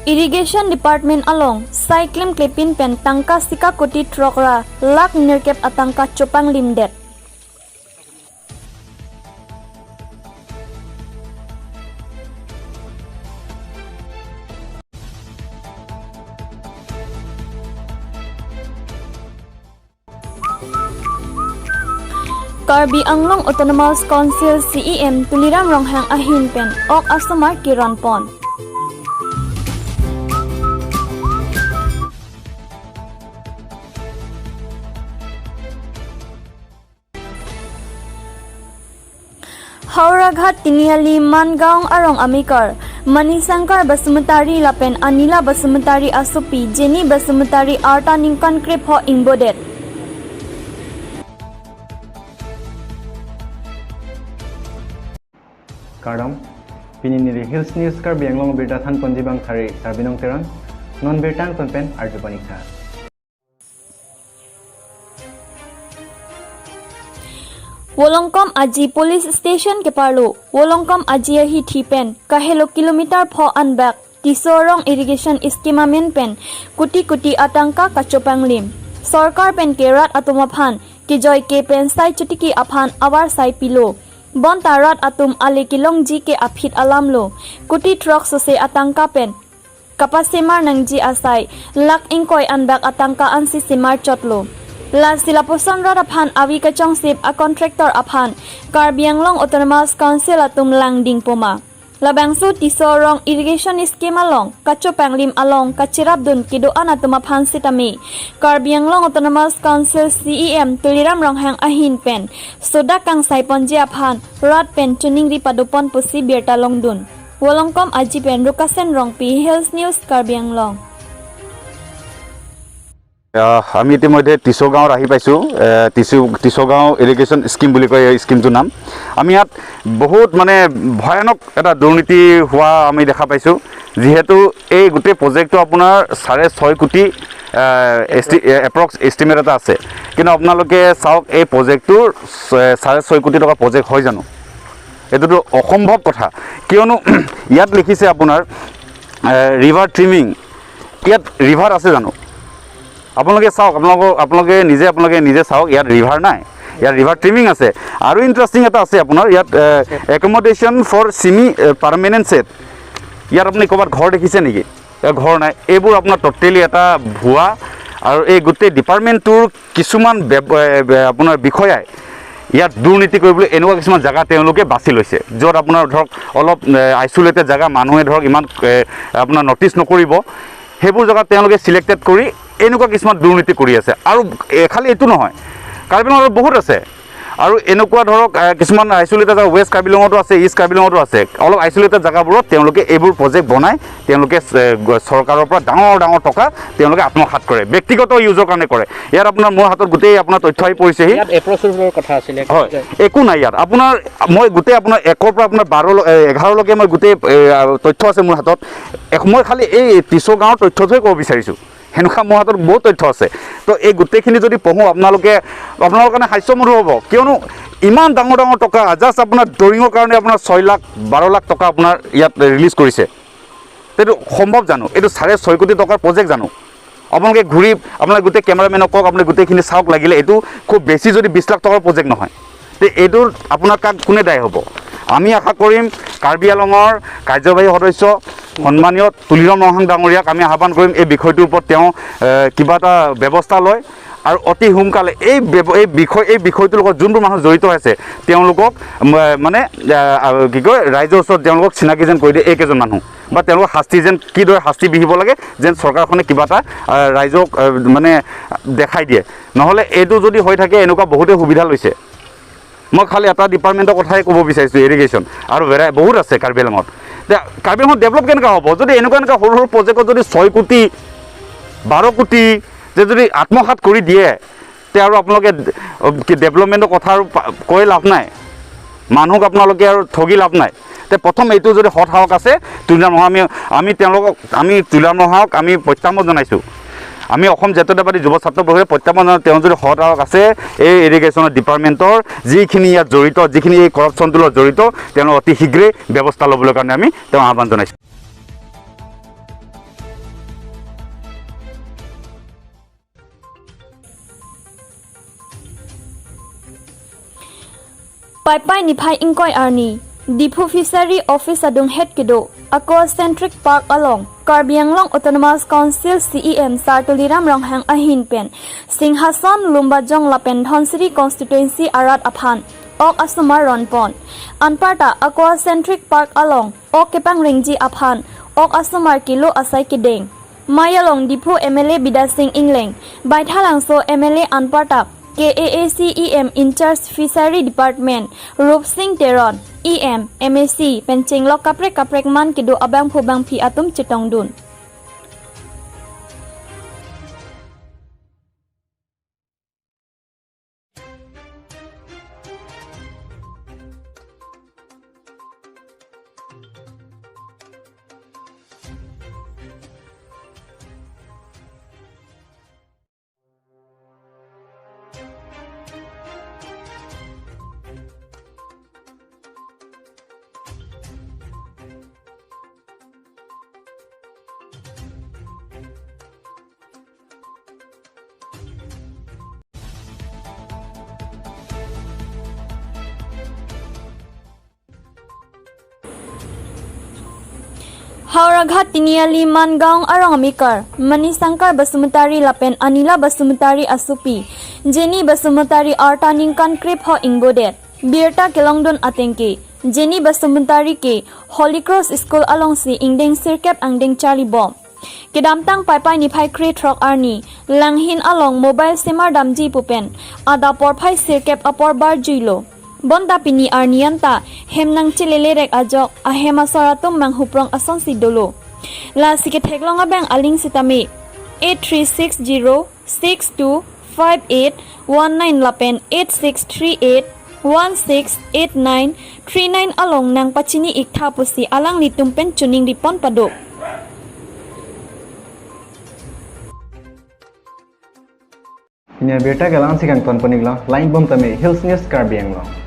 Irrigation Department along Cyclim Klepin Pen Tangka Sika Koti Trokra Lak Nirkep Atangka Chopang Limdet. Karbi Anglong Autonomous Council CEM Tuliram Ronghang Ahin Pen Ok Asomar Kiran Pon. Hauraghat Tiniali Mangaung Arong Amikar Manisankar Basumutari Lapen Anila Basumutari Asupi Jenny Basumutari Arta Ningkan Krip Ho Ingbodet. Kardam Pinini Hills News Karbi Anglong Birta Than Ponjibang Thari Sarbinong Teran Non Birtang Tonpen Arjupanikha Wolongkom Aji Police Station ke parlo Wolongkom Aji hi thipen kahelo kilometer pho anbak tisorong irrigation scheme men pen kuti kuti atangka kachopanglim sarkar pen kerat atumaphan ki joy ke pen sai chutiki aphan awar sai pilo bon tarat atum ale kilong ji ke aphit alamlo kuti truck sose atangka pen kapasemar nangji asai lak ingkoi anbak atangka ansi simar chotlo La silaposan rada aphan awi kachong sip a contractor aphan Karbi Anglong Autonomous Council atum langding poma labangsu tisorong irrigation scheme along kachopanglim along kachirabdun kidoan atum aphan sitami Karbi Anglong Autonomous Council CEM Tuliram Ronghang Ahin Pen soda kang saiponji aphan rat pen tuning ri padopon pusi birta longdun Wolongkom Aji pen rukasen rongpi Hills News Karbi Anglong আমি ইতিমধ্যে টিছগাঁৱত আহি পাইছোঁ টিছগাঁও irrigation scheme বুলি কয় এই স্কিমটোৰ নাম আমি ইয়াত বহুত মানে ভয়ানক এটা দুৰ্নীতি হোৱা আমি দেখা পাইছোঁ যিহেতু এই গোটেই প্ৰজেক্টটো আপোনাৰ 6.5 কোটি এপ্ৰক্স এষ্টিমেট এটা আছে কিন্তু আপোনালোকে চাওক এই প্ৰজেক্টটোৰ 6.5 কোটি টকা প্ৰজেক্ট হয় জানো এইটোতো অসম্ভৱ কথা কিয়নো ইয়াত লিখিছে আপোনাৰ ৰিভাৰ ট্ৰিমিং ইয়াত ৰিভাৰ আছে জানো আপোনালোকে চাওক আপোনালোকে নিজে চাওক ইয়াত ৰিভাৰ নাই ইয়াত ৰিভাৰ ট্ৰিমিং আছে আৰু ইণ্টাৰেষ্টিং এটা আছে আপোনাৰ ইয়াত accommodation for semi permanent set ইয়াত আপুনি ক'ৰবাত ঘৰ দেখিছে নেকি ঘৰ নাই এইবোৰ আপোনাৰ টোটেলি এটা ভুৱা আৰু এই গোটেই ডিপাৰ্টমেণ্টটোৰ কিছুমান আপোনাৰ বিষয়াই ইয়াত দুৰ্নীতি কৰিবলৈ এনেকুৱা কিছুমান জায়গা তেওঁলোকে বাছি লৈছে য'ত আপোনাৰ ধৰক অলপ আইচোলেটেড জায়গা মানুহে ধৰক ইমান আপোনাৰ নটিচ নকৰিব সেইবোৰ জায়গা তেওঁলোকে সিলেক্টেড কৰি এনেকুৱা কিছুমান দুৰ্নীতি কৰি আছে আৰু খালি এইটো নহয় কাৰ্বি আংলঙত বহুত আছে আৰু এনেকুৱা ধৰক কিছুমান আইচোলেটেড জায়গা ৱেষ্ট কাৰ্বি আংলঙতো আছে ইষ্ট কাৰ্বি আংলঙতো আছে অলপ আইচোলেটেড জায়গাবোৰত তেওঁলোকে এইবোৰ প্ৰজেক্ট বনাই তেওঁলোকে চৰকাৰৰ পৰা ডাঙৰ টকা তেওঁলোকে আত্মসাৎ কৰে ব্যক্তিগত ইউজৰ কাৰণে কৰে ইয়াত আপোনাৰ মোৰ হাতত গোটেই আপোনাৰ তথ্য আহি পৰিছেহি ইয়াত এপ্ৰচৰ কথা আছিল হয় একো নাই ইয়াত আপোনাৰ মই গোটেই আপোনাৰ 1 ৰ পৰা আপোনাৰ 11 লৈকে মই গোটেই তথ্য আছে মোৰ হাতত মই খালি এই টিছগাঁৱৰ তথ্যটোৱে ক'ব বিচাৰিছোঁ হেনুকা মোৰ হাতত বহুত তথ্য আছে তো এই গোটেইখিনি যদি পঢ়োঁ আপোনালোকৰ কাৰণে হাস্যমধুৰ হ'ব কিয়নো ইমান ডাঙৰ টকা জাষ্ট আপোনাৰ ড্ৰয়িঙৰ কাৰণে আপোনাৰ 6 লাখ 12 লাখ টকা আপোনাৰ ইয়াত ৰিলিজ কৰিছে এইটো সম্ভৱ জানো এইটো 6.5 কোটি টকাৰ প্ৰজেক্ট জানো আপোনালোকে ঘূৰি আপোনালোকে গোটেই কেমেৰামেনক কওক আপুনি গোটেইখিনি চাওক লাগিলে এইটো খুব বেছি যদি 20 লাখ টকাৰ প্ৰজেক্ট নহয় তে এইটোৰ আপোনাৰ কাক কোনে দায় হ'ব আমি আশা কৰিম কাৰ্বি আংলঙৰ কাৰ্যবাহী সদস্য সন্মানীয় তুলিৰাম ৰংহাং ডাঙৰীয়াক আমি আহ্বান কৰিম এই বিষয়টোৰ ওপৰত তেওঁ কিবা এটা ব্যৱস্থা লয় আৰু অতি সোনকালে এই বিষয়টোৰ লগত যোনবোৰ মানুহ জড়িত আছে তেওঁলোকক মানে কি কয় ৰাইজৰ ওচৰত তেওঁলোকক চিনাকি যেন কৰি দিয়ে এইকেইজন মানুহ বা তেওঁলোকক শাস্তি যেন কিদৰে শাস্তি বিহিব লাগে যেন চৰকাৰখনে কিবা এটা ৰাইজক মানে দেখাই দিয়ে নহ'লে এইটো যদি হৈ থাকে এনেকুৱা বহুতে সুবিধা লৈছে মই খালি এটা ডিপাৰ্টমেণ্টৰ কথাই ক'ব বিচাৰিছোঁ ইৰিগেশ্যন আৰু বহুত আছে কাৰ্বি আংলঙত কাৰ্বি আংলঙত ডেভেলপ কেনেকুৱা হ'ব যদি এনেকুৱা সৰু প্ৰজেক্টত যদি 6 কোটি 12 কোটি যদি আত্মসাৎ কৰি দিয়ে তে আৰু আপোনালোকে ডেভেলপমেণ্টৰ কথা আৰু কৈ লাভ নাই মানুহক আপোনালোকে আৰু ঠগি লাভ নাই তে প্ৰথম এইটো যদি হট হাওক আছে তুলিৰাম ৰংহাং আমি তেওঁলোকক আমি তুলিৰাম ৰংহাংক আমি প্ৰত্যাহ্বান জনাইছোঁ আমি অসম জাতীয়তাবাদী যুৱ ছাত্ৰ পৰিষদে প্ৰত্যাহ্বান জনাওঁ তেওঁ যদি হট হাওক আছে এই ইৰিগেশ্যনৰ ডিপাৰ্টমেণ্টৰ যিখিনি ইয়াত জড়িত যিখিনি এই কৰাপশ্যনটোৰ লগত জড়িত তেওঁলোক অতি শীঘ্ৰে ব্যৱস্থা ল'বলৈ কাৰণে আমি তেওঁ আহ্বান জনাইছোঁ Pai niphai ingkoi arni Dipu Fishery Office adung head kido Aquacentric Park along Karbi Anglong Autonomous Council CEM Sartuliram Ronghang Ahin Pen Singhason Lumbajong Lapen Dhonsiri Constituency Arat Aphan Ok Asumar Ronpon Anparta Aquacentric Park along Ok Kepang Ringji Aphan Ok Asumar Kilo Asai Kideng Mayalong Dipu MLA Bida Singh Ingleng Baithalangso MLA Anparta KAACEM in charge Fishery Department Rup Singh Teron EM MAC Penching Lok Kaprek Man Kido Abang Phubang Phi Atum Chitong Dun Hauraghat Tiniali Mangaung Arong Amikar Manisankar Basumutari Lapen Anila Basumutari Asupi Jenny Basumutari Artaning Kankrip Ho Ingbodet Birta Kelongdon Atengke Jenny Basumutari Ke Holy Cross School Along Si Ingdeng Sirkep Angdeng Charlie Bomb Kedamtang Pai Niphai Kre Trok Arni Langhin Along Mobile Simar Damji Pupen Ada Porphai Sirkep Apor Bar Juilo Bonda pini arnianta hemnang chilelerek ajok ahema soratum mang huprong ason sidolo la siketheklong abang aling sitame 8360625819 lapen 8638168939 along nang pachini iktha pusi alang litumpen chuning ripon padok Ini beta galang si kang ton panigla line bom tame Hills News Karbi Anglong